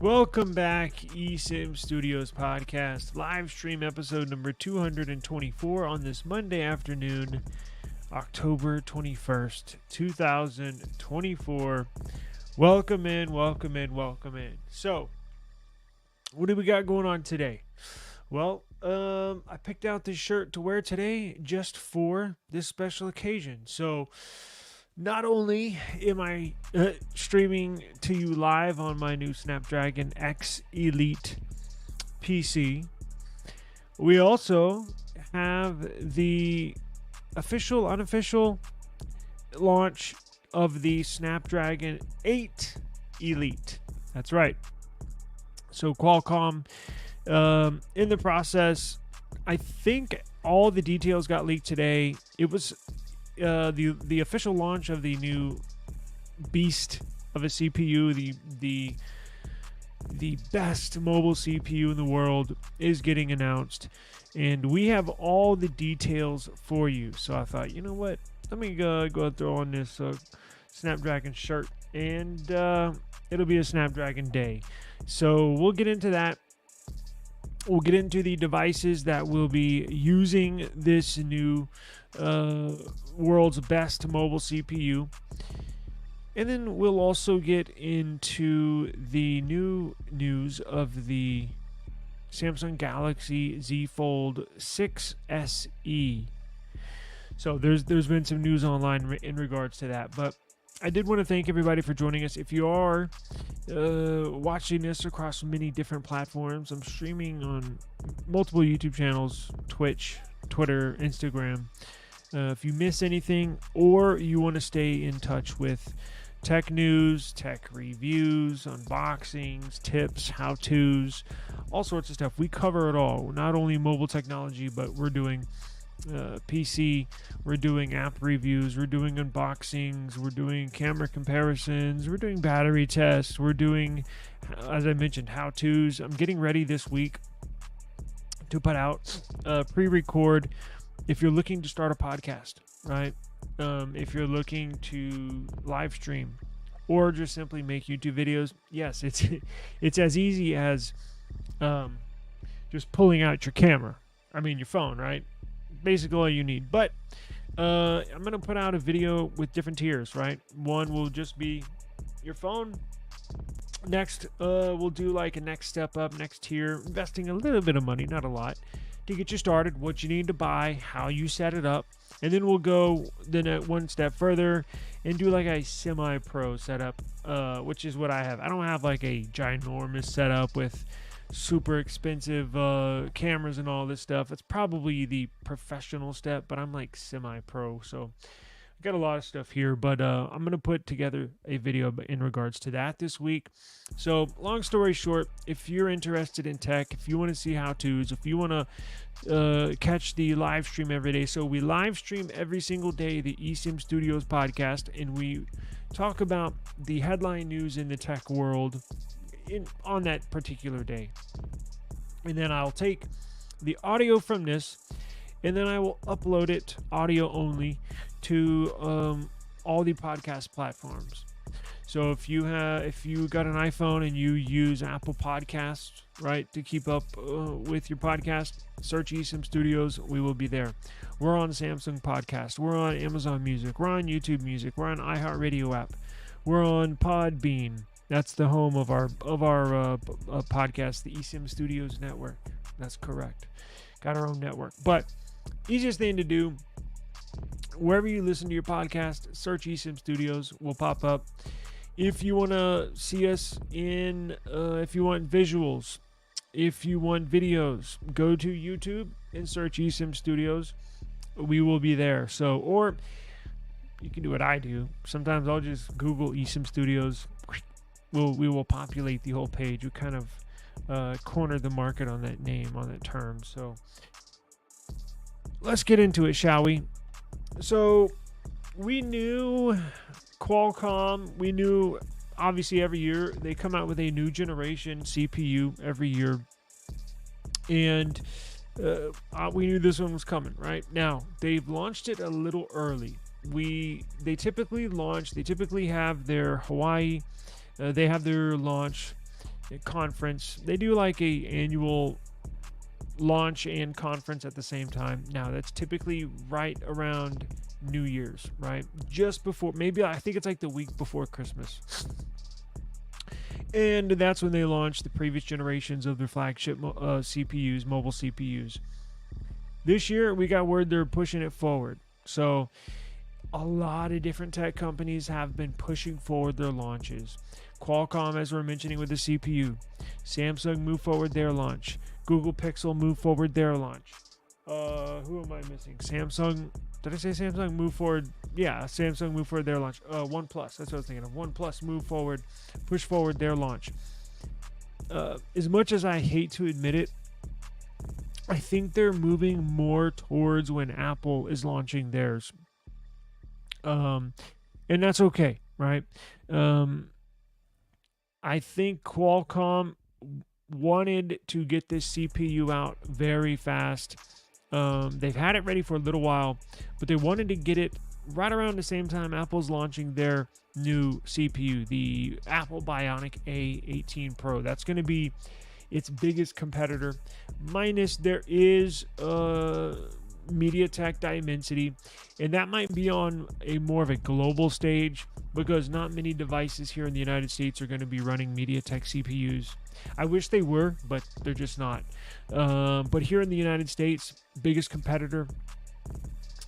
Welcome back, eSIM Studios podcast, live stream episode number 224 on this Monday afternoon, October 21st, 2024. Welcome in, welcome in, welcome in. So, what do we got going on today? Well, I picked out this shirt to wear today just for this special occasion. So, not only am I streaming to you live on my new Snapdragon X Elite PC, we also have the official, unofficial launch of the Snapdragon 8 Elite. That's right. So Qualcomm, in the process, I think all the details got leaked today. It was the official launch of the new beast of a CPU, the best mobile CPU in the world, is getting announced, and we have all the details for you. So I thought, you know what, let me go throw on this Snapdragon shirt, and it'll be a Snapdragon day. So we'll get into that. We'll get into the devices that will be using this new world's best mobile CPU. And then we'll also get into the new news of the Samsung Galaxy Z Fold 6 SE. So there's been some news online in regards to that. But I did want to thank everybody for joining us. If you are watching this across many different platforms, I'm streaming on multiple YouTube channels, Twitch, Twitter, Instagram. If you miss anything or you want to stay in touch with tech news, tech reviews, unboxings, tips, how-tos, all sorts of stuff, we cover it all. Not only mobile technology, but we're doing PC, we're doing app reviews, we're doing unboxings, we're doing camera comparisons, we're doing battery tests, we're doing, as I mentioned, how-tos. I'm getting ready this week to put out pre-record if you're looking to start a podcast, right? If you're looking to live stream or just simply make YouTube videos, yes, it's as easy as just pulling out your camera. I mean, your phone, right? Basically all you need. But I'm going to put out a video with different tiers, right? One will just be your phone. Next, we'll do like a next step up, next tier, investing a little bit of money, not a lot, to get you started, what you need to buy, how you set it up. And then we'll go one step further and do like a semi-pro setup, which is what I have. I don't have like a ginormous setup with super expensive cameras and all this stuff. It's probably the professional step, but I'm like semi-pro, so I got a lot of stuff here. But I'm gonna put together a video in regards to that this week. So long story short, if you're interested in tech, if you want to see how-tos, if you want to catch the live stream every day, so we live stream every single day the eSIM Studios podcast, and we talk about the headline news in the tech world on that particular day. And then I'll take the audio from this, and then I will upload it audio only to all the podcast platforms. So if you got an iPhone and you use Apple Podcasts, right, to keep up with your podcast, search eSIM Studios. We will be there. We're on Samsung Podcast. We're on Amazon Music. We're on YouTube Music. We're on iHeartRadio app. We're on Podbean. That's the home of our podcast, the eSIM Studios Network. That's correct. Got our own network. But easiest thing to do, wherever you listen to your podcast, search eSIM Studios. Will pop up. If you want to see us if you want visuals, if you want videos, go to YouTube and search eSIM Studios. We will be there. So, or you can do what I do. Sometimes I'll just Google eSIM Studios. We will populate the whole page. We kind of cornered the market on that name, on that term. So let's get into it, shall we? So we knew Qualcomm, we knew obviously every year they come out with a new generation CPU every year. And we knew this one was coming, right? Now, they've launched it a little early. They typically have their Hawaii, they have their launch conference. They do like a annual launch and conference at the same time. Now that's typically right around New Year's, right? Just before, maybe I think it's like the week before Christmas. And that's when they launched the previous generations of their flagship CPUs, mobile CPUs. This year, we got word they're pushing it forward. So a lot of different tech companies have been pushing forward their launches. Qualcomm, as we're mentioning with the CPU. Samsung moved forward their launch. Google Pixel moved forward their launch. Who am I missing? Samsung. Did I say Samsung moved forward? Yeah, Samsung moved forward their launch. OnePlus. That's what I was thinking of. OnePlus moved forward, pushed forward their launch. As much as I hate to admit it, I think they're moving more towards when Apple is launching theirs. And that's okay, right? I think Qualcomm wanted to get this CPU out very fast. They've had it ready for a little while, but they wanted to get it right around the same time Apple's launching their new CPU, the Apple Bionic A18 Pro. That's going to be its biggest competitor. Minus there is MediaTek Dimensity, and that might be on a more of a global stage because not many devices here in the United States are going to be running MediaTek CPUs. I wish they were, but they're just not. But here in the United States, biggest competitor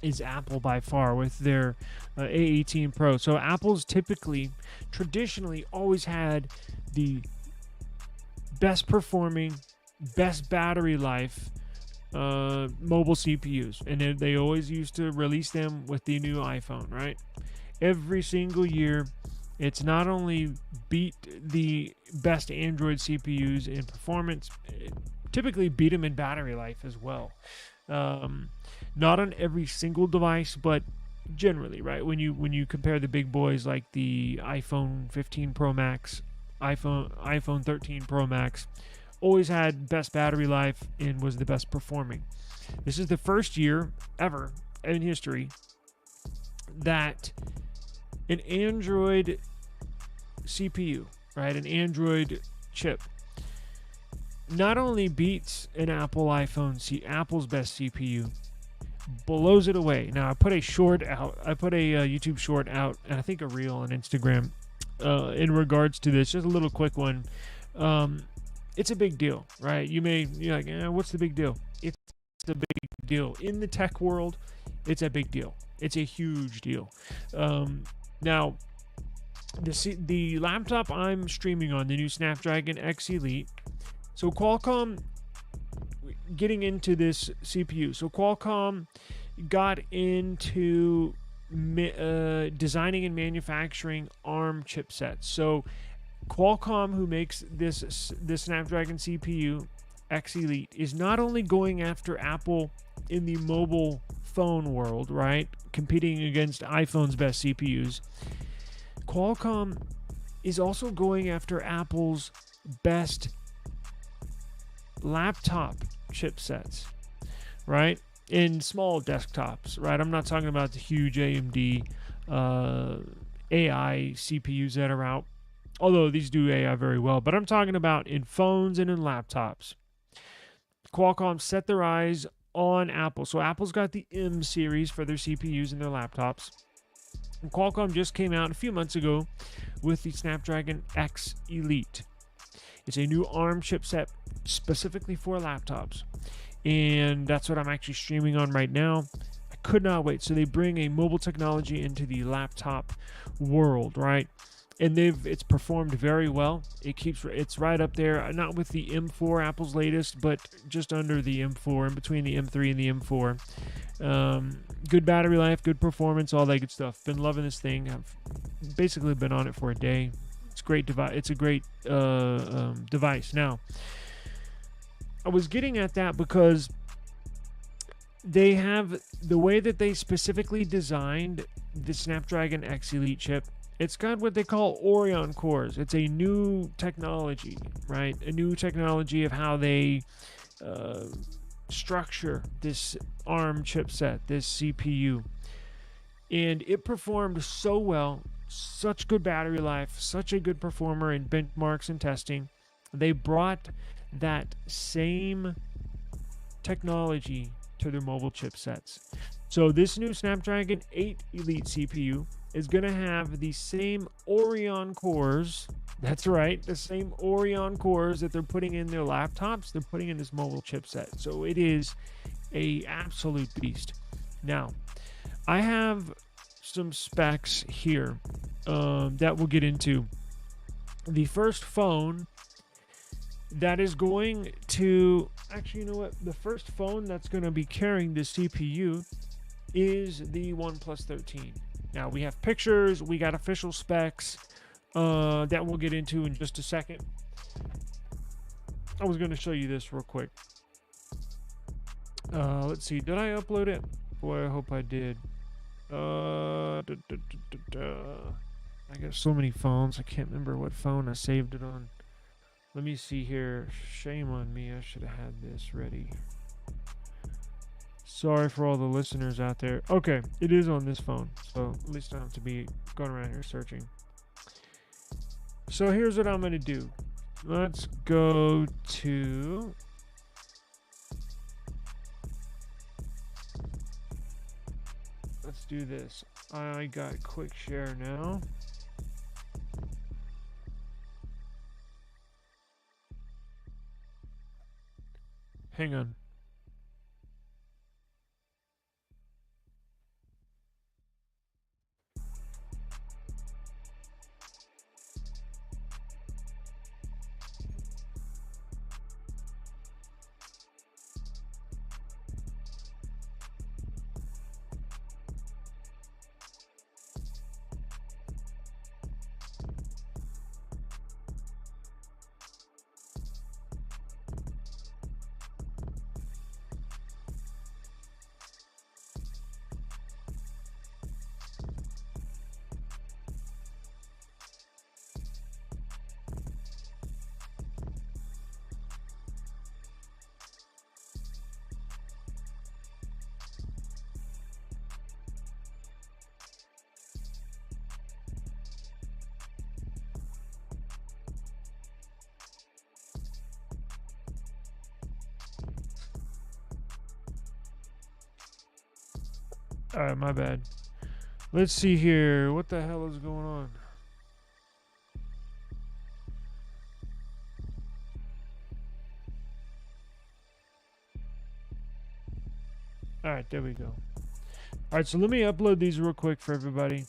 is Apple by far with their A18 Pro. So Apple's traditionally always had the best performing, best battery life mobile CPUs, and they always used to release them with the new iPhone, right? Every single year, it's not only beat the best Android CPUs in performance, it typically beat them in battery life as well. Not on every single device, but generally, right? When you compare the big boys like the iPhone 15 Pro Max, iPhone 13 Pro Max, always had best battery life and was the best performing. This is the first year ever in history that an Android CPU, right, an Android chip, not only beats an Apple's best CPU, blows it away. Now I put a YouTube short out, and I think a reel on Instagram in regards to this, just a little quick one. It's a big deal, right? You're like, what's the big deal? It's a big deal in the tech world. It's a big deal. It's a huge deal. Now, the laptop I'm streaming on, the new Snapdragon X Elite. So Qualcomm, getting into this CPU. So Qualcomm got into designing and manufacturing ARM chipsets. So Qualcomm, who makes this Snapdragon CPU X Elite, is not only going after Apple in the mobile phone world, right, competing against iPhone's best CPUs. Qualcomm is also going after Apple's best laptop chipsets, right, in small desktops, right? I'm not talking about the huge AMD AI CPUs that are out, although these do AI very well, but I'm talking about in phones and in laptops. Qualcomm set their eyes on Apple. So Apple's got the M series for their CPUs and their laptops. And Qualcomm just came out a few months ago with the Snapdragon X Elite. It's a new ARM chipset specifically for laptops. And that's what I'm actually streaming on right now. I could not wait. So they bring a mobile technology into the laptop world, right? And it's performed very well. It's right up there, not with the M4, Apple's latest, but just under the M4, in between the M3 and the M4. Good battery life, good performance, all that good stuff. Been loving this thing. I've basically been on it for a day. It's great device. It's a great device. Now, I was getting at that because they have the way that they specifically designed the Snapdragon X Elite chip. It's got what they call Orion cores. It's a new technology, right? A new technology of how they structure this ARM chipset, this CPU. And it performed so well, such good battery life, such a good performer in benchmarks and testing, they brought that same technology to their mobile chipsets. So this new Snapdragon 8 Elite CPU is going to have the same Orion cores. That's right, the same Orion cores that they're putting in their laptops, they're putting in this mobile chipset. So it is a absolute beast. Now, I have some specs here that we'll get into. The first phone that is going to, actually, you know what? The first phone that's going to be carrying this CPU is the OnePlus 13. Now, we have pictures, we got official specs that we'll get into in just a second. I was going to show you this real quick. Let's see, did I upload it? Boy, I hope I did. I got so many phones, I can't remember what phone I saved it on. Let me see here. Shame on me, I should have had this ready. Sorry for all the listeners out there. Okay, it is on this phone, so at least I don't have to be going around here searching. So here's what I'm going to do. Let's go to... Let's do this. I got quick share now. Hang on. Alright, my bad. Let's see here. What the hell is going on? Alright, there we go. Alright, so let me upload these real quick for everybody.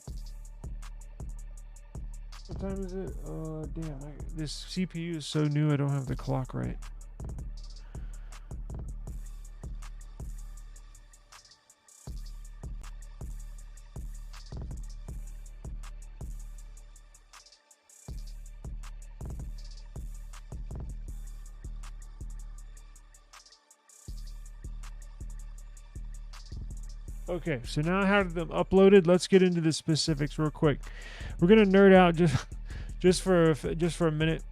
What time is it? Damn, this CPU is so new I don't have the clock right. Okay, so now I have them uploaded. Let's get into the specifics real quick. We're gonna nerd out just for a minute.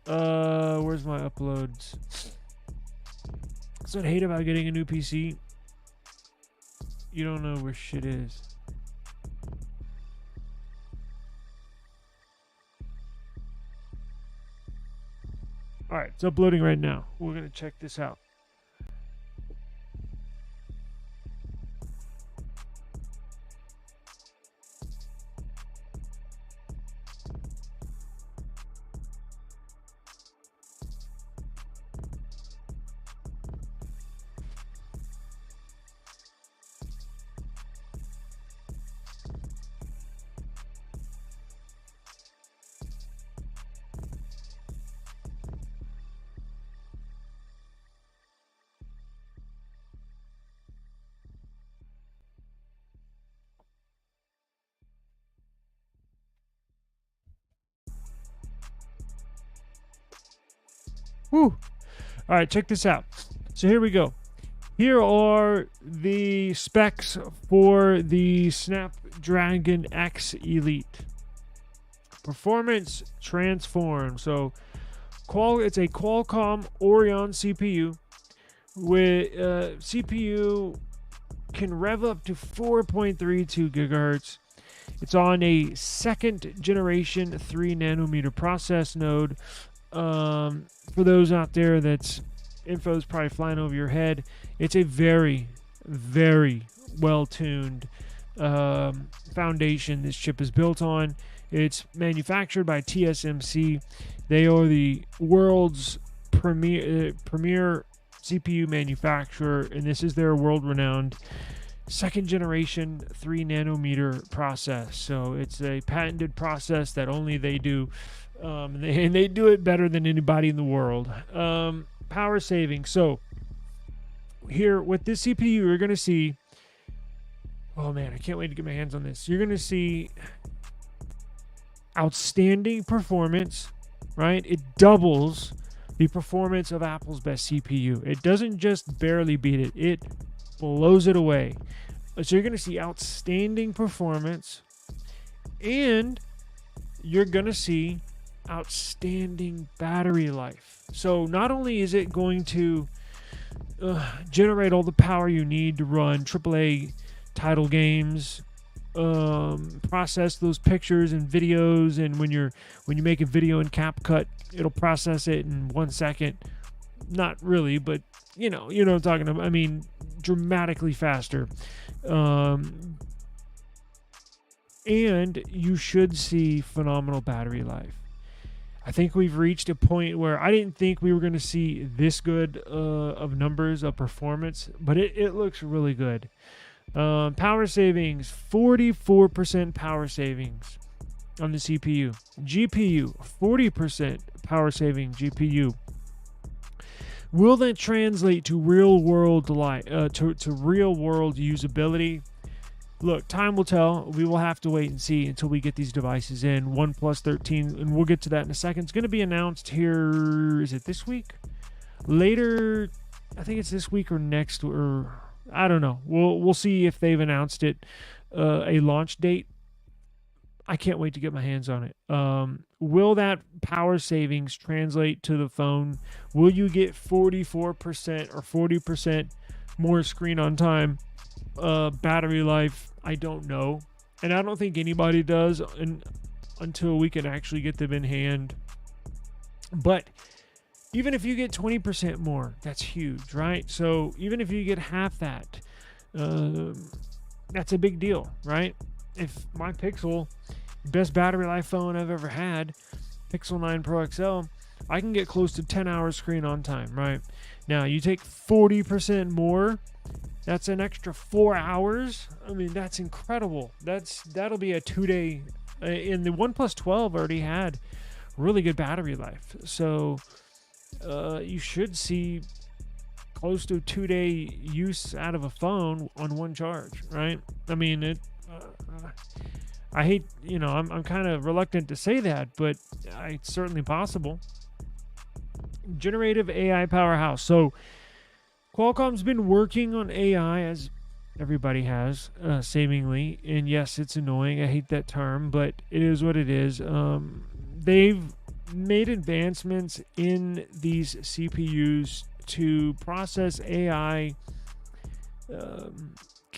Where's my uploads? That's what I hate about getting a new PC. You don't know where shit is. All right, it's uploading right now. We're gonna check this out. Whew. All right, check this out. So here we go. Here are the specs for the Snapdragon X Elite. Performance transform. So it's a Qualcomm Orion CPU with CPU can rev up to 4.32 gigahertz. It's on a second generation 3 nanometer process node. For those out there that's info is probably flying over your head, it's a very, very well-tuned foundation this chip is built on. It's manufactured by TSMC. They are the world's premier CPU manufacturer, and this is their world-renowned second generation 3 nanometer process. So it's a patented process that only they do, and they do it better than anybody in the world. Power saving. So here with this CPU, you're going to see, oh man, I can't wait to get my hands on this. You're going to see outstanding performance, right? It doubles the performance of Apple's best CPU. It doesn't just barely beat it, it blows it away. So you're going to see outstanding performance, and you're going to see outstanding battery life. So not only is it going to generate all the power you need to run AAA title games, process those pictures and videos, and when you make a video in CapCut, it'll process it in 1 second. Not really, but you know what I'm talking about. I mean, dramatically faster. And you should see phenomenal battery life. I think we've reached a point where I didn't think we were going to see this good of numbers of performance, but it looks really good. Power savings, 44% power savings on the CPU. GPU, 40% power saving GPU. Will that translate to real world to real world usability? Look, time will tell. We will have to wait and see until we get these devices in. OnePlus 13, and we'll get to that in a second. It's going to be announced here. Is it this week? Later, I think it's this week or next, or I don't know. We'll see if they've announced it, a launch date. I can't wait to get my hands on it. Will that power savings translate to the phone? Will you get 44% or 40% more screen on time? Battery life, I don't know, and I don't think anybody does until we can actually get them in hand. But even if you get 20% more, that's huge, right? So even if you get half that, that's a big deal, right? If my Pixel, best battery life phone I've ever had, Pixel 9 Pro XL, I can get close to 10 hours screen on time, right? Now you take 40% more, that's an extra 4 hours. I mean, that's incredible. That'll be a 2-day. And the OnePlus 12 already had really good battery life, so you should see close to a 2-day use out of a phone on one charge, right? I mean, I hate, I'm kind of reluctant to say that, but it's certainly possible. Generative AI powerhouse. So Qualcomm's been working on AI, as everybody has, seemingly, and yes, it's annoying. I hate that term, but it is what it is. They've made advancements in these CPUs to process AI.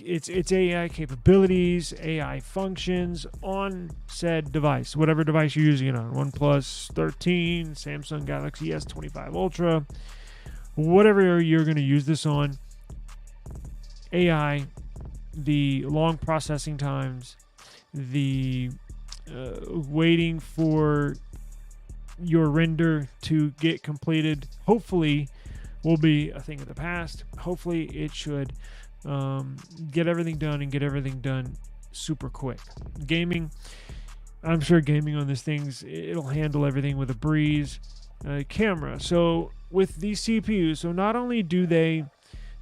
It's AI capabilities, AI functions on said device, whatever device you're using it on. OnePlus 13, Samsung Galaxy S23 Ultra, whatever you're going to use this on. AI, the long processing times, the waiting for your render to get completed, hopefully will be a thing of the past. Hopefully it should get everything done and get everything done super quick. Gaming, I'm sure gaming on this thing's, it'll handle everything with a breeze. Camera, so with these CPUs, so not only do they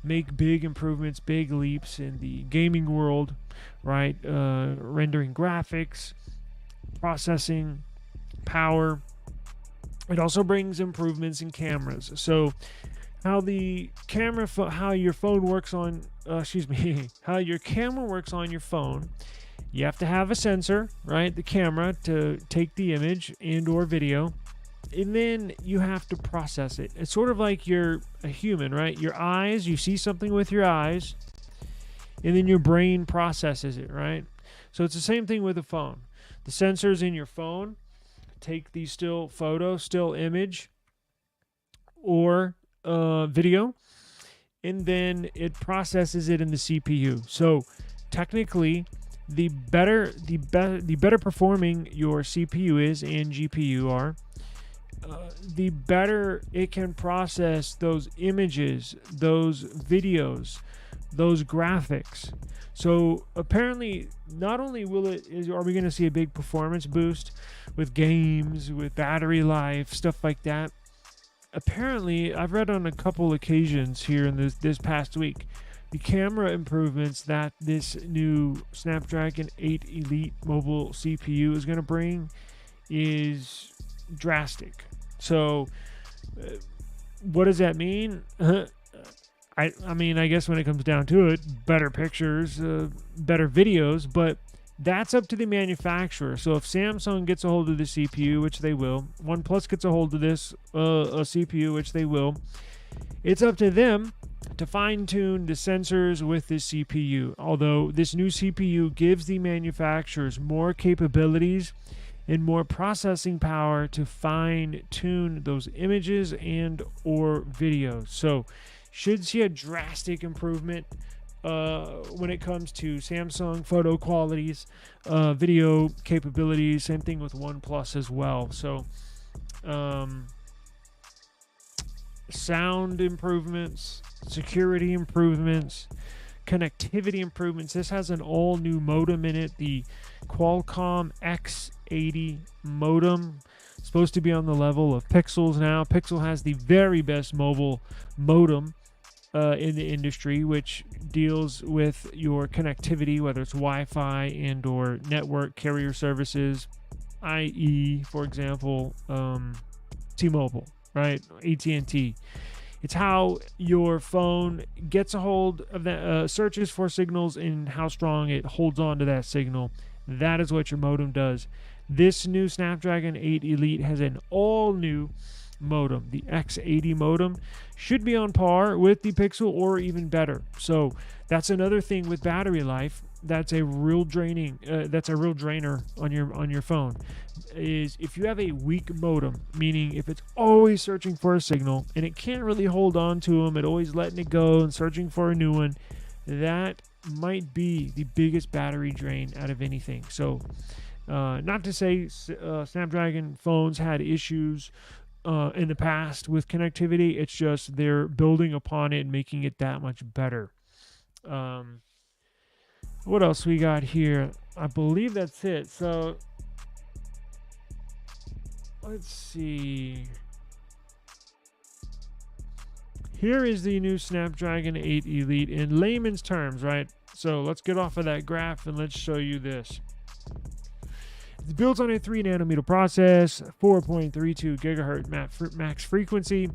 make big improvements, big leaps in the gaming world, right? Rendering graphics, processing, power. It also brings improvements in cameras. So how the camera, how your phone works on, how your camera works on your phone. You have to have a sensor, right? The camera to take the image and or video. And then you have to process it. It's sort of like you're a human, right? Your eyes, you see something with your eyes, and then your brain processes it, right? So it's the same thing with a phone. The sensors in your phone take the still image or video, and then it processes it in the CPU. So technically, the better performing your CPU is and GPU are, the better it can process those images, those videos, those graphics. So apparently, not only are we going to see a big performance boost with games, with battery life, stuff like that. Apparently, I've read on a couple occasions here in this past week, the camera improvements that this new Snapdragon 8 Elite mobile CPU is going to bring is drastic. So, what does that mean? I mean, I guess when it comes down to it, better pictures, better videos, but that's up to the manufacturer. So if Samsung gets a hold of the CPU, which they will, OnePlus gets a hold of this a CPU, which they will, it's up to them to fine-tune the sensors with this CPU. Although this new CPU gives the manufacturers more capabilities and more processing power to fine-tune those images and or videos. So should see a drastic improvement when it comes to Samsung photo qualities, video capabilities. Same thing with OnePlus as well. So sound improvements, security improvements, connectivity improvements. This has an all new modem in it, the Qualcomm X80 modem. Supposed to be on the level of Pixels now. Pixel has the very best mobile modem in the industry, which deals with your connectivity, whether it's Wi-Fi and or network carrier services, i.e., for example, T-Mobile, right? AT&T. It's how your phone gets a hold of that, searches for signals, and how strong it holds on to that signal. That is what your modem does. This new Snapdragon 8 Elite has an all-new modem. The X80 modem should be on par with the Pixel or even better. So that's another thing with battery life. That's a real drainer on your phone. Is if you have a weak modem, meaning if it's always searching for a signal and it can't really hold on to them, it always letting it go and searching for a new one, that might be the biggest battery drain out of anything. So not to say Snapdragon phones had issues in the past with connectivity. It's just they're building upon it and making it that much better. What else we got here? I believe that's it. So let's see. Here is the new Snapdragon 8 Elite in layman's terms, right? So let's get off of that graph and let's show you this. It's built on a 3nm process, 4.32 gigahertz max frequency,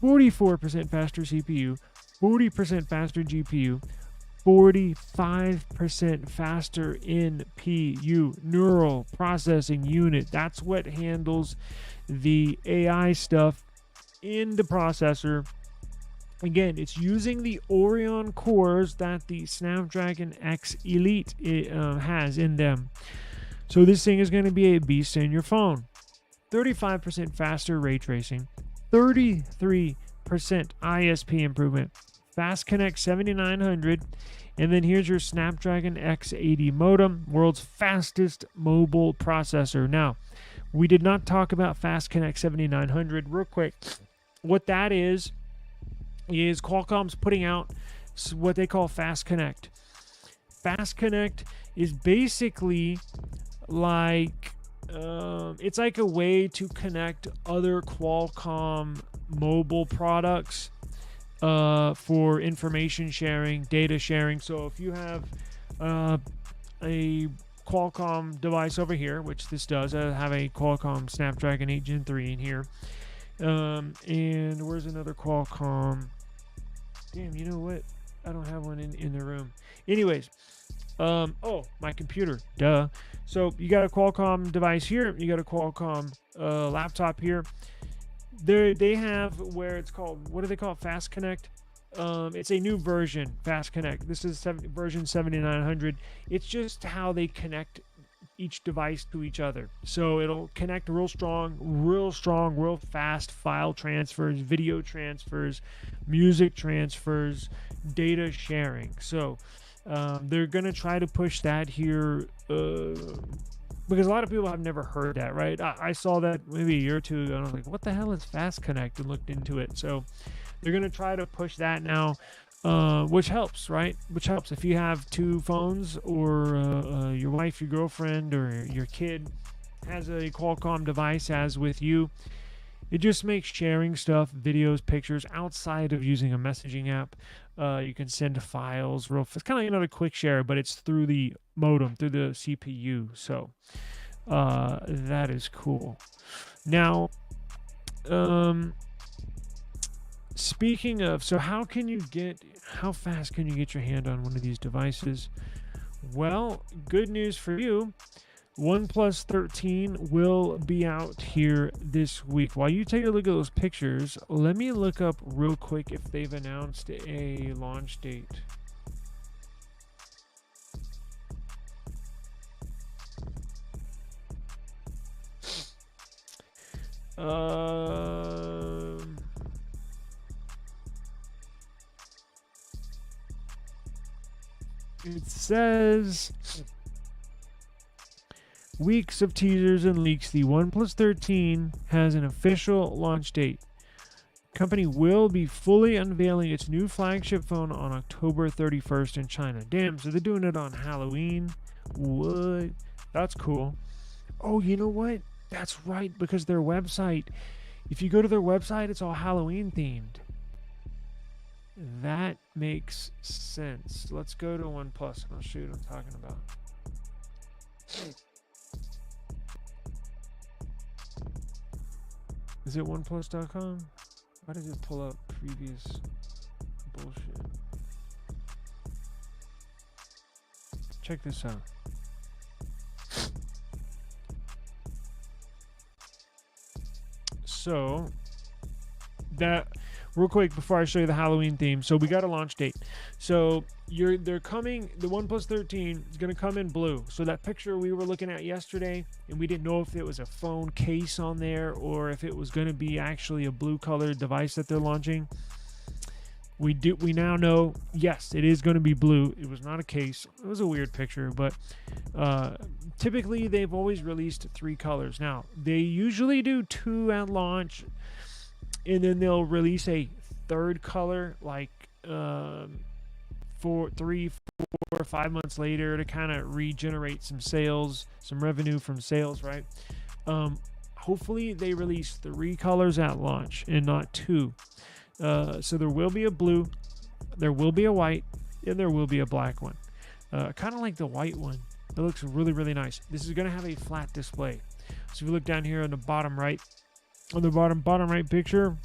44% faster CPU, 40% faster GPU, 45% faster NPU, neural processing unit. That's what handles the AI stuff in the processor. Again, it's using the Oryon cores that the Snapdragon X Elite has in them. So this thing is going to be a beast in your phone. 35% faster ray tracing, 33% ISP improvement, Fast Connect 7900, and then here's your Snapdragon X80 modem, world's fastest mobile processor. Now, we did not talk about Fast Connect 7900 real quick. What that is Qualcomm's putting out what they call Fast Connect. Fast Connect is basically like it's like a way to connect other Qualcomm mobile products for information sharing, data sharing. So if you have a Qualcomm device over here, which this does, I have a Qualcomm Snapdragon 8 Gen 3 in here, and where's another Qualcomm? Damn, you know what? I don't have one in the room. Anyways, oh, my computer, duh. So you got a Qualcomm device here, you got a Qualcomm laptop here. They have where it's called, what do they call it? Fast Connect. It's a new version, Fast Connect. This is version 7900. It's just how they connect each device to each other. So it'll connect real strong, real fast file transfers, video transfers, music transfers, data sharing. So they're going to try to push that here because a lot of people have never heard that, right? I saw that maybe a year or two ago, and I was like, what the hell is Fast Connect? And looked into it. So they're going to try to push that now, which helps, right? Which helps if you have two phones, or your wife, your girlfriend, or your kid has a Qualcomm device, as with you. It just makes sharing stuff, videos, pictures, outside of using a messaging app. You can send files real fast. It's kind of like another quick share, but it's through the modem, through the CPU. So that is cool. Now, speaking of, so how fast can you get your hand on one of these devices? Well, good news for you. OnePlus 13 will be out here this week. While you take a look at those pictures, let me look up real quick if they've announced a launch date. It says weeks of teasers and leaks. The OnePlus 13 has an official launch date. Company will be fully unveiling its new flagship phone on October 31st in China. Damn, so they're doing it on Halloween. What? That's cool. Oh, you know what? That's right, because their website, if you go to their website, it's all Halloween themed. That makes sense. Let's go to OnePlus and I'll show you what I'm talking about. Is it oneplus.com? Why does it pull up previous bullshit? Check this out. So, that real quick before I show you the Halloween theme. So we got a launch date. So they're coming. The OnePlus 13 is going to come in blue. So that picture we were looking at yesterday, and we didn't know if it was a phone case on there or if it was going to be actually a blue colored device that they're launching. We now know, yes, it is going to be blue. It was not a case. It was a weird picture, but typically they've always released 3 colors. Now, they usually do 2 at launch, and then they'll release a 3rd color like 3, 4, or 5 months later to kind of regenerate some sales, some revenue from sales, right? Hopefully they release 3 colors at launch and not 2. So there will be a blue, there will be a white, and there will be a black one. Kind of like the white one. It looks really, really nice. This is going to have a flat display. So if you look down here on the bottom right, on the bottom right picture,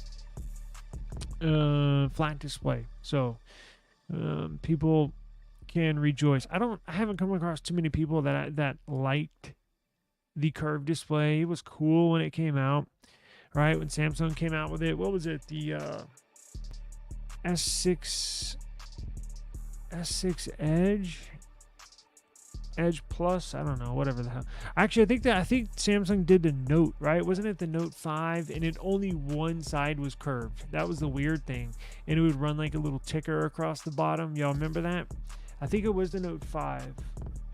flat display. So people can rejoice. I haven't come across too many people that liked the curved display. It was cool when it came out, right? When Samsung came out with it. What was it? The S6 Edge Plus, I don't know, whatever the hell. Actually, I think Samsung did the Note, right? Wasn't it the Note 5? And it only one side was curved. That was the weird thing. And it would run like a little ticker across the bottom. Y'all remember that? I think it was the Note 5,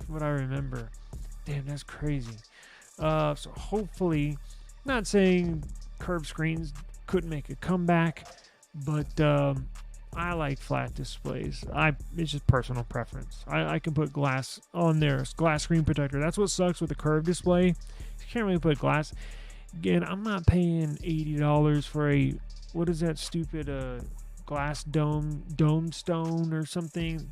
from what I remember. Damn, that's crazy. So hopefully, not saying curved screens couldn't make a comeback, but I like flat displays. It's just personal preference. I can put glass on there, glass screen protector. That's what sucks with the curved display. You can't really put glass. Again, I'm not paying $80 for a, what is that stupid glass dome stone or something.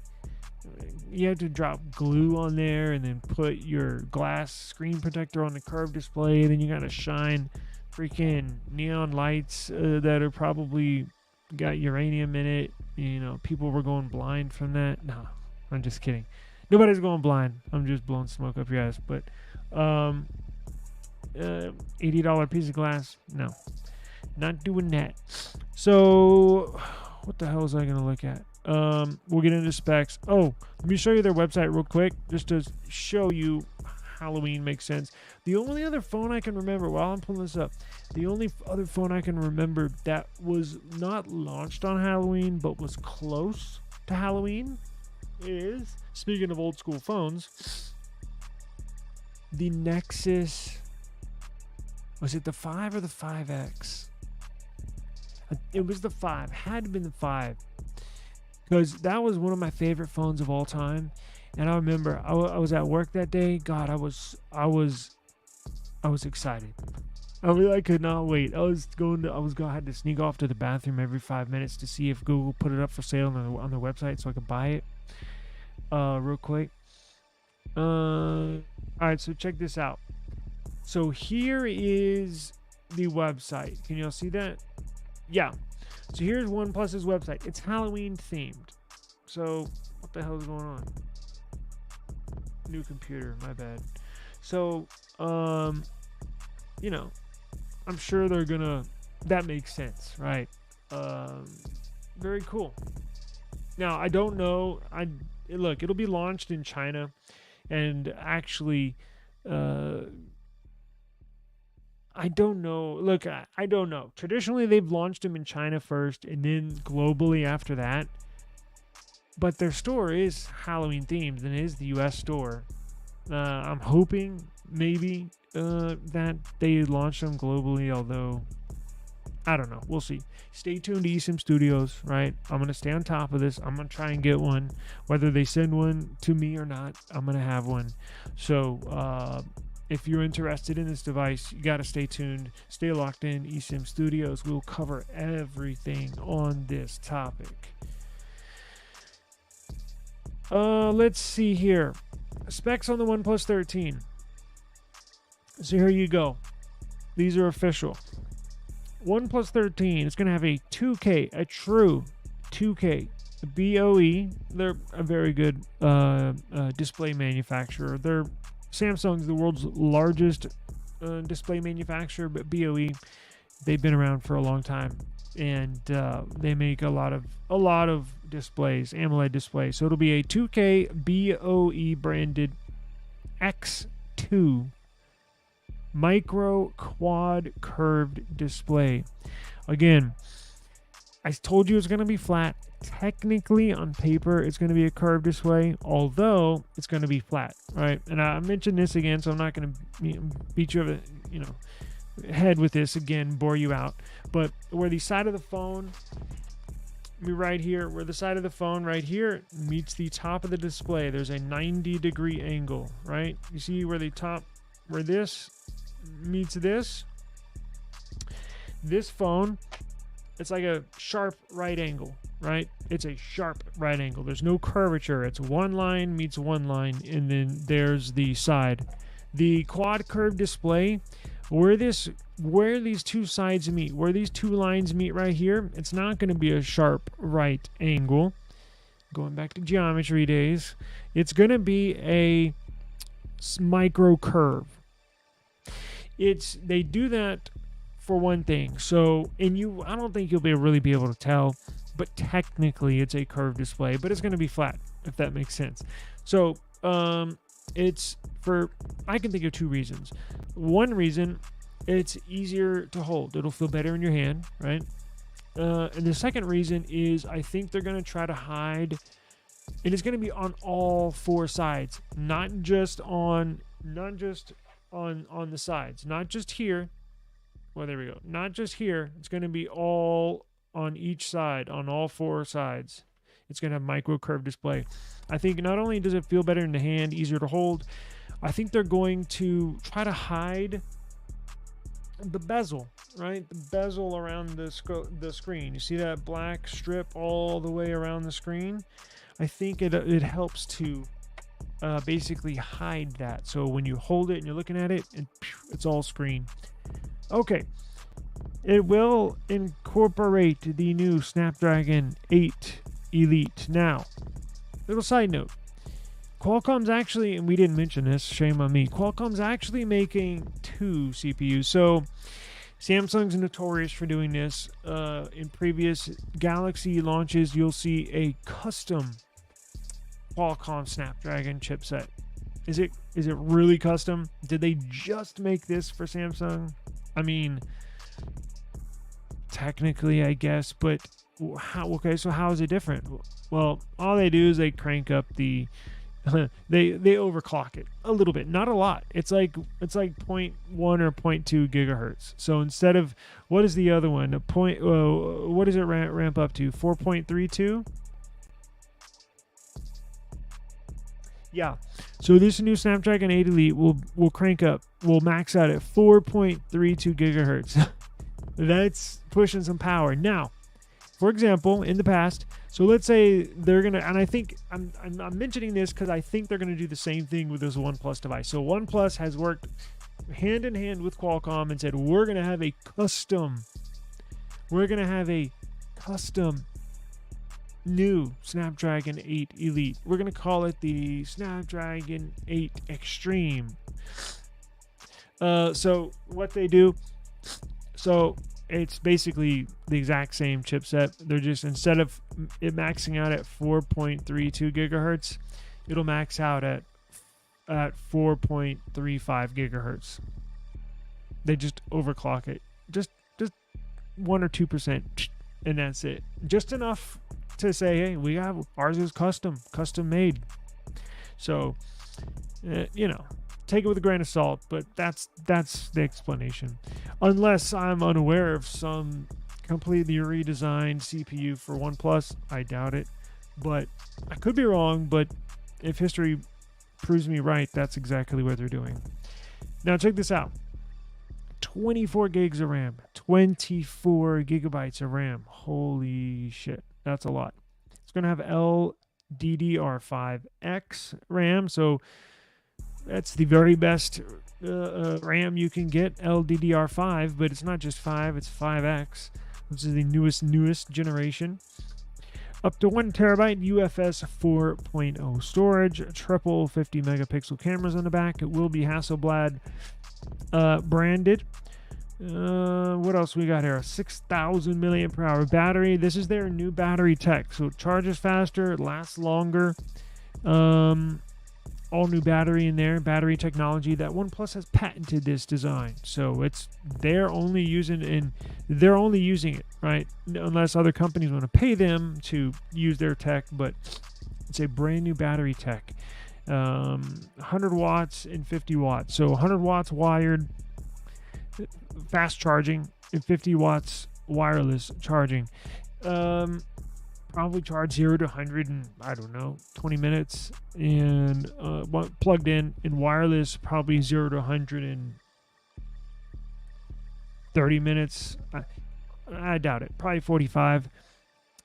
You have to drop glue on there and then put your glass screen protector on the curved display. Then you gotta shine freaking neon lights that are probably got uranium in it. You know, people were going blind from that. No, I'm just kidding. Nobody's going blind. I'm just blowing smoke up your ass. But $80 piece of glass, no, not doing that. So what the hell was I gonna look at? We'll get into specs. Oh, let me show you their website real quick just to show you Halloween makes sense. The only other phone I can remember, while I'm pulling this up, the only other phone I can remember that was not launched on Halloween but was close to Halloween is, speaking of old school phones, the Nexus. Was it the 5 or the 5X? It was the 5. Had to been the 5. Because that was one of my favorite phones of all time. And I remember I was at work that day. God, I was excited. I could not wait. I had to sneak off to the bathroom every 5 minutes to see if Google put it up for sale on their website so I could buy it real quick. All right, so check this out. So here is the website. Can y'all see that? Yeah. So here's OnePlus's website. It's Halloween themed. So what the hell is going on? New computer, my bad. So, you know, I'm sure they're gonna, that makes sense, right? Very cool. Now, I don't know. Look, it'll be launched in China, and actually, I don't know. Look, I don't know. Traditionally, they've launched them in China first and then globally after that. But their store is Halloween themed and it is the US store. I'm hoping maybe that they launch them globally, although I don't know. We'll see. Stay tuned to eSIM Studios, right? I'm going to stay on top of this. I'm going to try and get one. Whether they send one to me or not, I'm going to have one. So, if you're interested in this device, you got to stay tuned. Stay locked in. eSIM Studios. We'll cover everything on this topic. Let's see here. Specs on the OnePlus 13. So here you go. These are official. OnePlus 13 is going to have a 2K, a true 2K BOE. They're a very good display manufacturer. Samsung's the world's largest display manufacturer, but BOE, they've been around for a long time, and they make a lot of displays, AMOLED displays. So it'll be a 2K BOE branded X2 micro quad curved display. Again, I told you it's going to be flat. Technically, on paper, it's going to be a curved display, although it's going to be flat, right? And I mentioned this again, so I'm not going to beat you over the head with this again, bore you out. But where the side of the phone, right here, where the side of the phone right here meets the top of the display, there's a 90-degree angle, right? You see where this meets this? This phone, it's like a sharp right angle, right? It's a sharp right angle. There's no curvature. It's one line meets one line, and then there's the side. The quad curved display, where these two sides meet, where these two lines meet right here, it's not going to be a sharp right angle. Going back to geometry days, it's going to be a micro curve. They do that for one thing. So, I don't think you'll really be able to tell, but technically it's a curved display, but it's going to be flat, if that makes sense. So, I can think of two reasons. One reason, it's easier to hold. It'll feel better in your hand, right? And the second reason is I think they're going to try to hide, and it's going to be on all four sides, not just on the sides, not just here. Well, there we go. Not just here. It's going to be all on each side, on all four sides. It's going to have micro curved display. I think not only does it feel better in the hand, easier to hold, I think they're going to try to hide the bezel, right? The bezel around the screen. You see that black strip all the way around the screen? I think it helps to basically hide that. So when you hold it and you're looking at it, it's all screen. Okay, it will incorporate the new Snapdragon 8 Elite. Now, little side note, Qualcomm's actually, and we didn't mention this, shame on me, Qualcomm's actually making two CPUs. So Samsung's notorious for doing this. In previous Galaxy launches, you'll see a custom Qualcomm Snapdragon chipset. Is it really custom? Did they just make this for Samsung? I mean, technically, I guess, but how? Okay, so how is it different? Well, all they do is they crank up the they overclock it a little bit, not a lot. It's like zero point 0.1 or 0.2 gigahertz. So instead of, what is the other one? What does it ramp up to? 4.32. Yeah. So this new Snapdragon 8 Elite will crank up, will max out at 4.32 gigahertz. That's pushing some power. Now, for example, in the past, so let's say they're gonna, and I think I'm mentioning this because I think they're gonna do the same thing with this OnePlus device. So OnePlus has worked hand in hand with Qualcomm and said we're gonna have a custom new Snapdragon 8 Elite. We're gonna call it the Snapdragon 8 Extreme. So what they do, so it's basically the exact same chipset. They're just, instead of it maxing out at 4.32 gigahertz, it'll max out at 4.35 gigahertz. They just overclock it, just 1 or 2%, and that's it. Just enough to say, hey, we have, ours is custom made. So, take it with a grain of salt, but that's the explanation. Unless I'm unaware of some completely redesigned CPU for OnePlus, I doubt it. But I could be wrong, but if history proves me right, that's exactly what they're doing. Now check this out. 24 gigs of RAM, 24 gigabytes of RAM. Holy shit, that's a lot. It's going to have LDDR5X RAM, so that's the very best RAM you can get, LDDR5, but it's not just 5, it's 5X, which is the newest generation. Up to 1 terabyte UFS 4.0 storage, triple 50 megapixel cameras on the back. It will be Hasselblad branded. What else we got here? 6,000 milliamp hour battery. This is their new battery tech, so it charges faster, it lasts longer. All new battery in there, battery technology. That OnePlus has patented this design, so they're only using it, right? Unless other companies want to pay them to use their tech, but it's a brand new battery tech. 100 watts and 50 watts. So 100 watts wired, fast charging, and 50 watts wireless charging. Probably charge 0 to 100 in, I don't know, 20 minutes, and plugged in wireless, probably 0 to 100 in 30 minutes. I doubt it. Probably 45.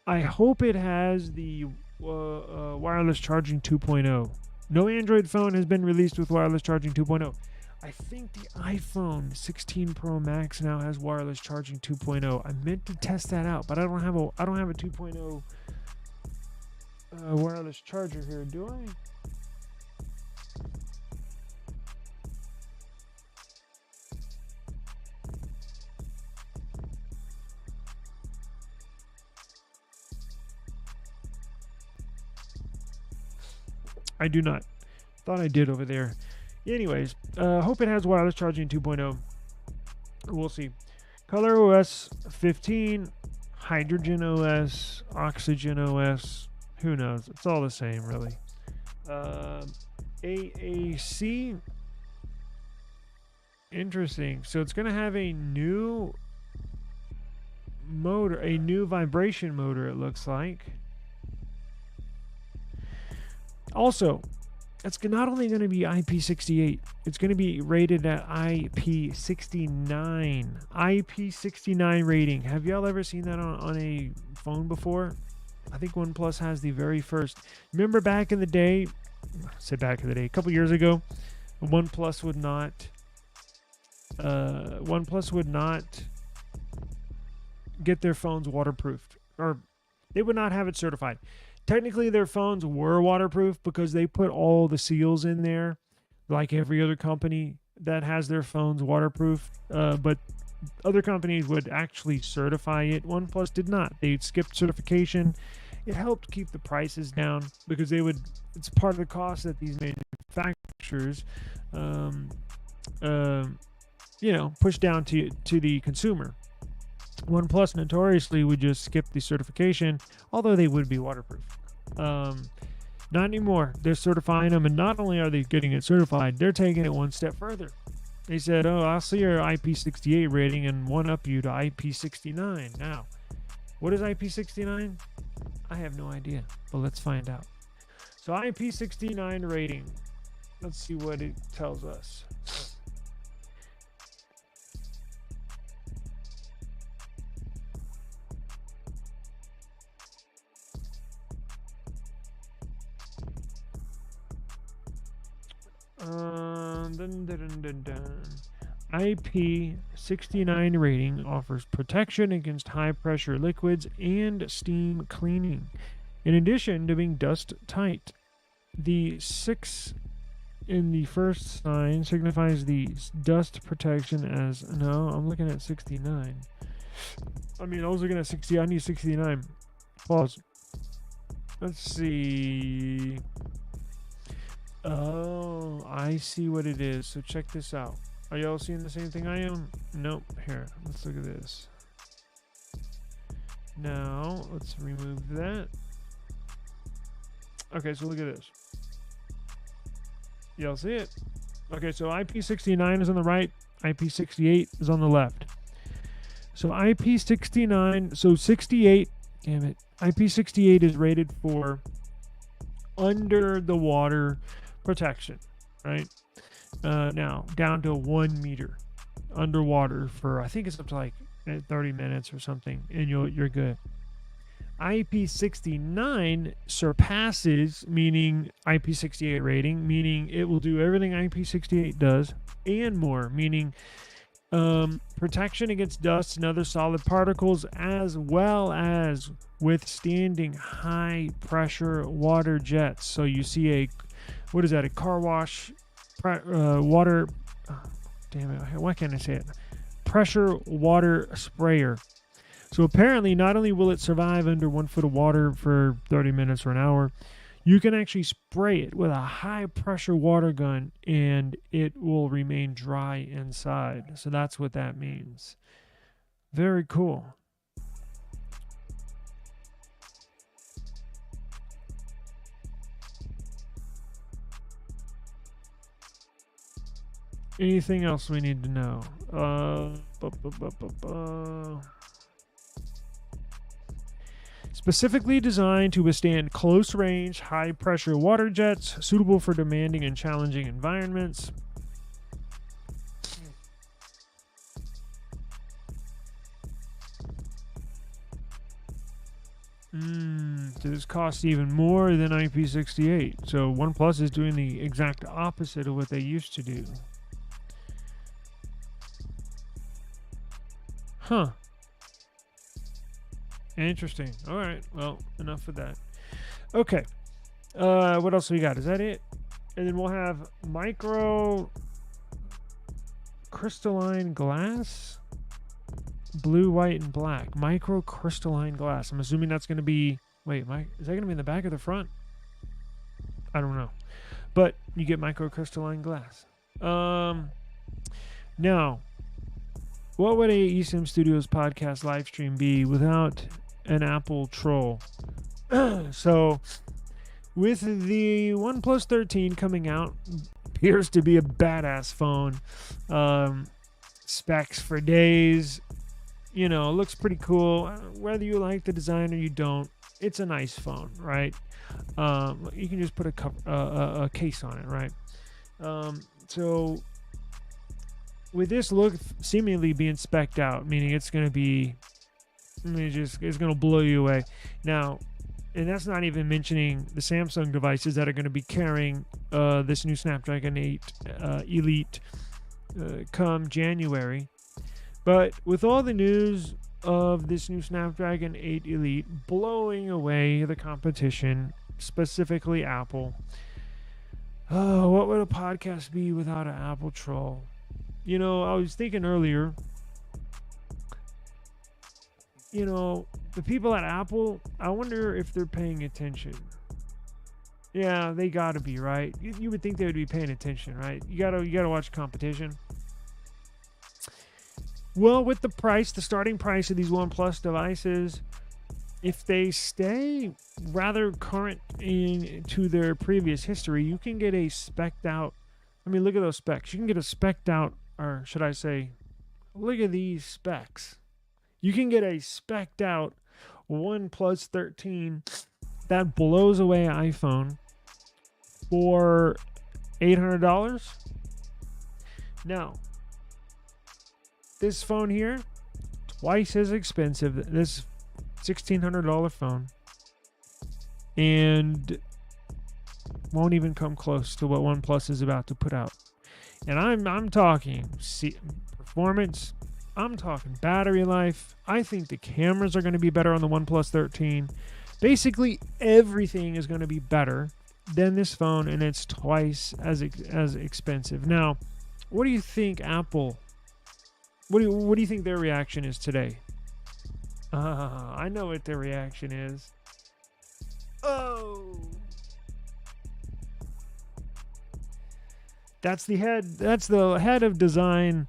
I hope it has the wireless charging 2.0. No Android phone has been released with wireless charging 2.0. I think the iPhone 16 Pro Max now has wireless charging 2.0. I meant to test that out, but I don't have a 2.0 wireless charger here, do I? I do not. Thought I did over there. Anyways, hope it has wireless charging 2.0. We'll see. Color OS 15, Hydrogen OS, Oxygen OS. Who knows? It's all the same, really. AAC. Interesting. So it's going to have a new motor, a new vibration motor, it looks like. Also, it's not only going to be IP68, it's going to be rated at IP69. IP69 rating. Have y'all ever seen that on a phone before? I think OnePlus has the very first. Remember back in the day, a couple years ago, OnePlus would not get their phones waterproofed, or they would not have it certified. Technically, their phones were waterproof because they put all the seals in there, like every other company that has their phones waterproof. But other companies would actually certify it. OnePlus did not. They skipped certification. It helped keep the prices down because it's part of the cost that these manufacturers manufacturers, push down to the consumer. OnePlus notoriously would just skip the certification, although they would be waterproof. Not anymore. They're certifying them, and not only are they getting it certified, they're taking it one step further. They said, "Oh, I'll see your IP68 rating and one up you to IP69." Now, what is IP69? I have no idea, but let's find out. So IP69 rating. Let's see what it tells us. IP69 rating offers protection against high pressure liquids and steam cleaning. In addition to being dust tight, the 6 in the first sign signifies the dust protection as... No, I'm looking at 69. I was looking at 60. I need 69. Pause. Let's see. Oh, I see what it is. So check this out. Are y'all seeing the same thing I am? Nope. Here, let's look at this. Now, let's remove that. Okay, so look at this. Y'all see it? Okay, so IP69 is on the right. IP68 is on the left. So IP69, so 68, damn it. IP68 is rated for under the water protection, right? Now down to 1 meter underwater for, I think it's up to like 30 minutes or something, and you're good. IP69 surpasses, meaning IP68 rating, meaning it will do everything IP68 does and more, meaning protection against dust and other solid particles, as well as withstanding high pressure water jets. So you see a car wash water, damn it, why can't I say it? Pressure water sprayer. So apparently not only will it survive under 1 foot of water for 30 minutes or an hour, you can actually spray it with a high pressure water gun and it will remain dry inside. So that's what that means. Very cool. Anything else we need to know? Specifically designed to withstand close-range, high-pressure water jets, suitable for demanding and challenging environments. So this costs even more than IP68. So OnePlus is doing the exact opposite of what they used to do. Huh. Interesting. All right. Well, enough of that. Okay. What else we got? Is that it? And then we'll have micro crystalline glass, blue, white, and black. Micro crystalline glass. I'm assuming that's going to be. Wait, is that going to be in the back or the front? I don't know. But you get micro crystalline glass. Now, what would a eSIM Studios podcast live stream be without an Apple troll? So, with the OnePlus 13 coming out, appears to be a badass phone. Specs for days. Looks pretty cool. Whether you like the design or you don't, it's a nice phone, right? You can just put a case on it, right? So with this look seemingly being spec'd out, meaning it's going to be, it's going to blow you away. Now, and that's not even mentioning the Samsung devices that are going to be carrying this new Snapdragon 8 Elite come January. But with all the news of this new Snapdragon 8 Elite blowing away the competition, specifically Apple, what would a podcast be without an Apple troll? I was thinking earlier, the people at Apple, I wonder if they're paying attention. Yeah, they gotta be, right. You would think they would be paying attention, right? You gotta watch competition. Well, with the price, the starting price of these OnePlus devices, if they stay rather current to their previous history, you can get a specced out. I mean, look at those specs. You can get a specced out, or should I say, look at these specs. You can get a specced out OnePlus 13 that blows away iPhone for $800. Now, this phone here, twice as expensive. This $1,600 phone, and won't even come close to what OnePlus is about to put out. And I'm talking performance. I'm talking battery life. I think the cameras are going to be better on the OnePlus 13. Basically, everything is going to be better than this phone, and it's twice as expensive. Now, what do you think Apple? What do you think their reaction is today? I know what their reaction is. Oh, that's the head of design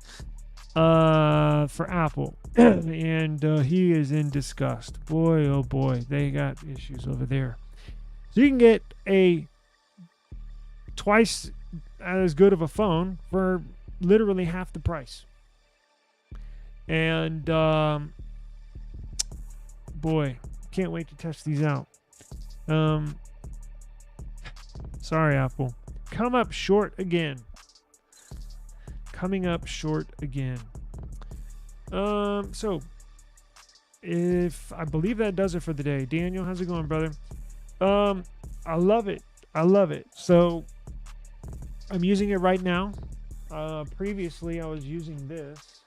for Apple, and he is in disgust. Boy, oh boy, they got issues over there. So you can get a twice as good of a phone for literally half the price. And boy, can't wait to test these out. Sorry, Apple. Coming up short again. So if I believe that does it for the day. Daniel, how's it going, brother? I love it. So I'm using it right now. Previously I was using this.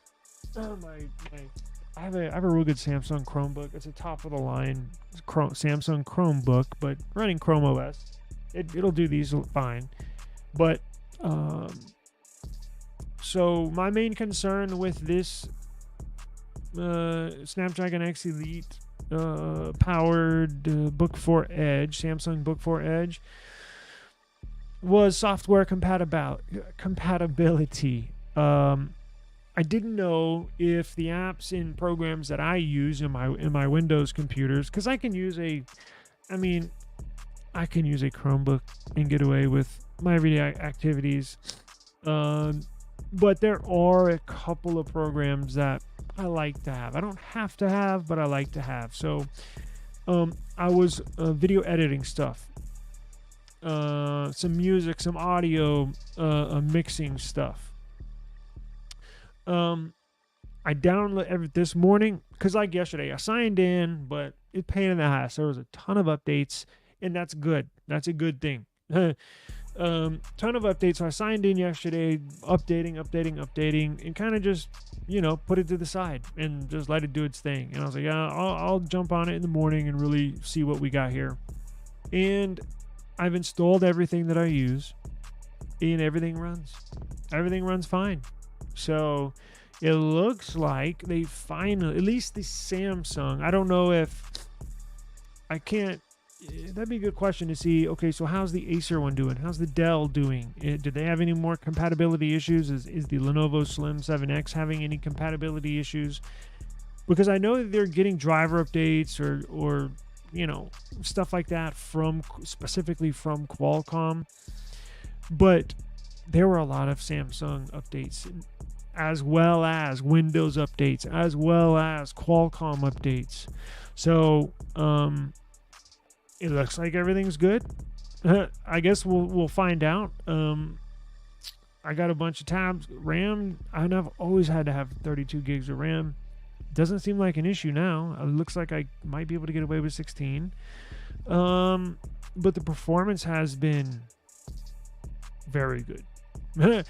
I have a real good Samsung Chromebook. It's a top of the line Samsung Chromebook, but running Chrome OS. It'll do these fine. But so my main concern with this Snapdragon X Elite powered Book 4 Edge, Samsung Book 4 Edge, was software compatibility. I didn't know if the apps and programs that I use in my Windows computers, because I can use a Chromebook and get away with my everyday activities. But there are a couple of programs that I like to have. I don't have to have, but I like to have. So I was video editing stuff, some music, some audio, mixing stuff. I downloaded this morning because like yesterday I signed in, but it's pain in the ass. There was a ton of updates, and that's good. That's a good thing. Ton of updates. So I signed in yesterday, updating, and kind of just, put it to the side and just let it do its thing. And I was like, yeah, I'll jump on it in the morning and really see what we got here. And I've installed everything that I use, and everything runs. Everything runs fine. So it looks like they finally, at least the Samsung, I don't know if I can't, that'd be a good question to see. Okay, so how's the Acer one doing? How's the Dell doing? Did they have any more compatibility issues? Is the Lenovo Slim 7X having any compatibility issues? Because I know that they're getting driver updates or stuff like that specifically from Qualcomm. But there were a lot of Samsung updates, as well as Windows updates, as well as Qualcomm updates. So it looks like everything's good. I guess we'll find out. I got a bunch of tabs. RAM, I've always had to have 32 gigs of RAM. Doesn't seem like an issue now. It looks like I might be able to get away with 16. But the performance has been very good. I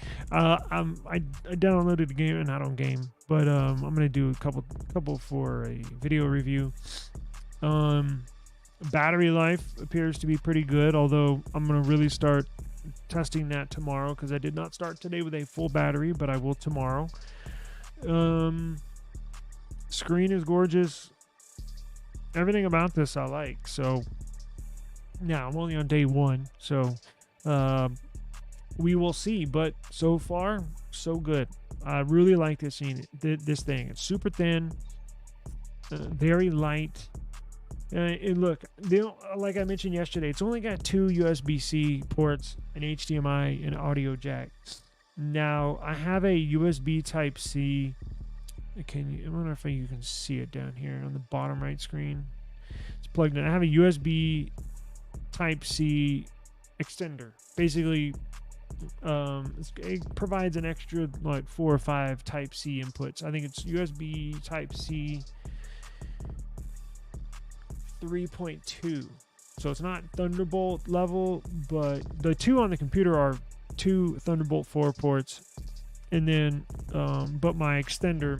downloaded the game, and I don't game, but I'm gonna do a couple for a video review. Battery life appears to be pretty good, although I'm gonna really start testing that tomorrow because I did not start today with a full battery, but I will tomorrow. Screen is gorgeous. Everything about this I like. So Now, I'm only on day one, so we will see. But so far, so good. I really like this thing. It's super thin, very light. And look, like I mentioned yesterday, it's only got two USB-C ports, an HDMI, and audio jack. Now, I have a USB Type-C. I wonder if you can see it down here on the bottom right screen. It's plugged in. I have a USB Type-C extender. Basically, it provides an extra like 4 or 5 Type-C inputs. I think it's USB Type-C 3.2. So it's not Thunderbolt level, but the two on the computer are 2 Thunderbolt 4 ports, and then but my extender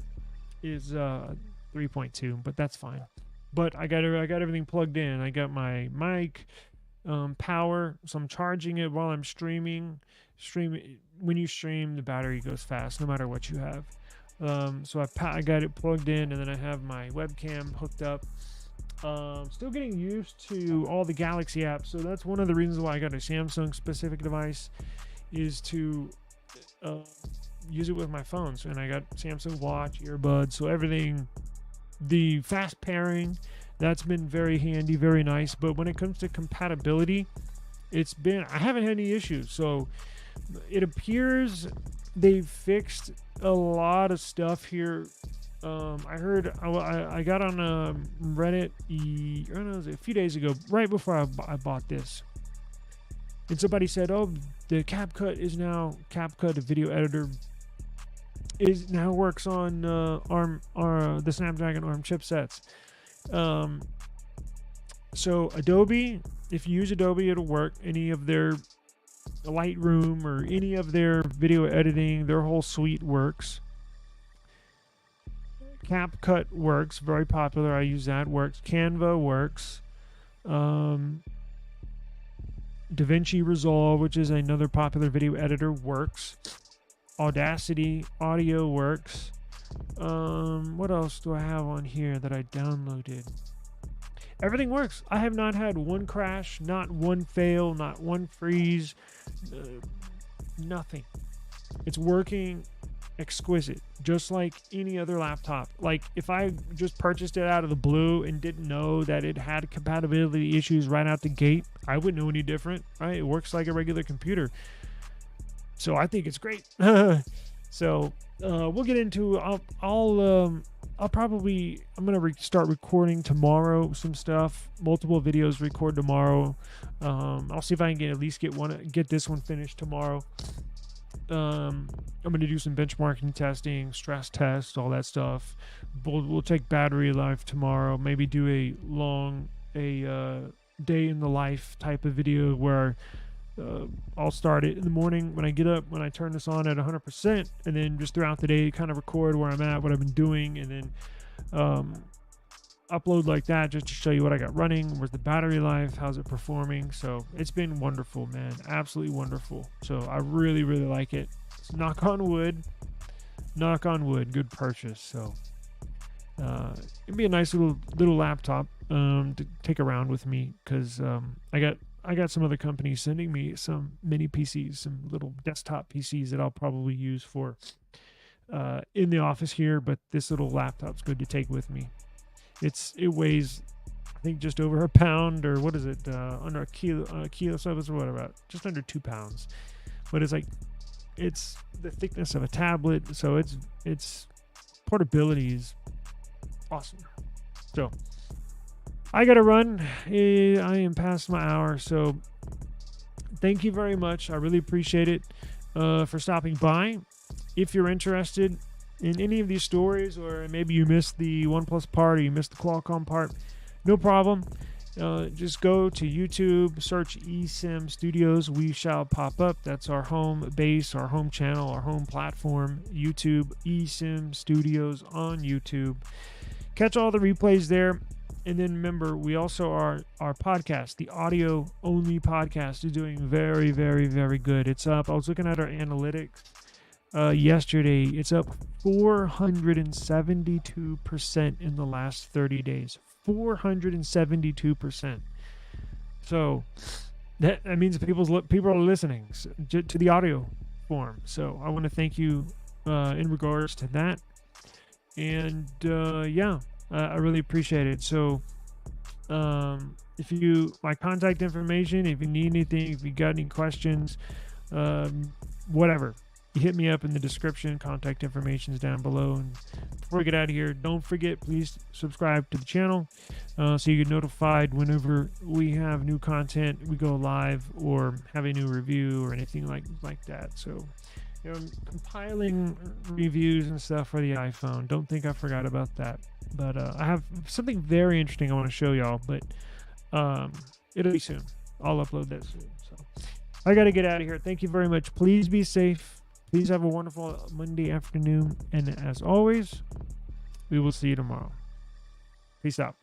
is 3.2, but that's fine. But I got everything plugged in. I got my mic, power, so I'm charging it while I'm streaming. When you stream, the battery goes fast no matter what you have. So I got it plugged in, and then I have my webcam hooked up. Still getting used to all the Galaxy apps, so that's one of the reasons why I got a Samsung specific device, is to use it with my phones. And I got Samsung Watch, earbuds, so everything, the fast pairing, that's been very handy, very nice. But when it comes to compatibility, I haven't had any issues. So it appears they've fixed a lot of stuff here. I heard, I got on Reddit a few days ago, right before I bought this, and somebody said, oh, the CapCut, the video editor, now works on the Snapdragon ARM chipsets. So Adobe, if you use Adobe, it'll work. Any of their Lightroom or any of their video editing, their whole suite works. CapCut works, very popular. I use that. Works. Canva works. DaVinci Resolve, which is another popular video editor, works. Audacity audio works. What else do I have on here that I downloaded? Everything works. I have not had one crash, not one fail, not one freeze, nothing. It's working exquisite, just like any other laptop. Like if I just purchased it out of the blue and didn't know that it had compatibility issues right out the gate, I wouldn't know any different, right? It works like a regular computer. So I think it's great. So we'll get into. I'm gonna start recording tomorrow some stuff. Multiple videos record tomorrow. I'll see if I can get this one finished tomorrow. I'm gonna do some benchmarking testing, stress tests, all that stuff. We'll take battery life tomorrow. Maybe do a day in the life type of video where I'll start it in the morning when I get up, when I turn this on at 100%, and then just throughout the day kind of record where I'm at, what I've been doing, and then upload like that just to show you what I got running, where's the battery life, how's it performing. So it's been wonderful, man, absolutely wonderful. So I really, really like it. Knock on wood, good purchase. So it'd be a nice little laptop to take around with me, because I got some other companies sending me some mini PCs, some little desktop PCs that I'll probably use for in the office here, but this little laptop's good to take with me. It weighs, I think, just over a pound, or what is it, under a kilo, so it's what, about just under 2 pounds. But it's the thickness of a tablet, so it's portability is awesome. So I gotta run. I am past my hour, so thank you very much. I really appreciate it for stopping by. If you're interested in any of these stories, or maybe you missed the OnePlus part, or you missed the Qualcomm part, no problem. Just go to YouTube, search eSIM Studios. We shall pop up. That's our home base, our home channel, our home platform. YouTube, eSIM Studios on YouTube. Catch all the replays there. And then remember, we also our podcast, the audio only podcast, is doing very, very, very good. It's up. I was looking at our analytics yesterday. It's up 472% in the last 30 days. 472%. So that means people are listening to the audio form. So I want to thank you in regards to that. And yeah, I really appreciate it. So if you my contact information, if you need anything, if you got any questions, whatever, you hit me up in the description. Contact information is down below. And before we get out of here, don't forget, please subscribe to the channel so you get notified whenever we have new content, we go live, or have a new review or anything like that. So I'm compiling reviews and stuff for the iPhone. Don't think I forgot about that. But I have something very interesting I want to show y'all, but it'll be soon. I'll upload that soon. So I got to get out of here. Thank you very much. Please be safe. Please have a wonderful Monday afternoon. And as always, we will see you tomorrow. Peace out.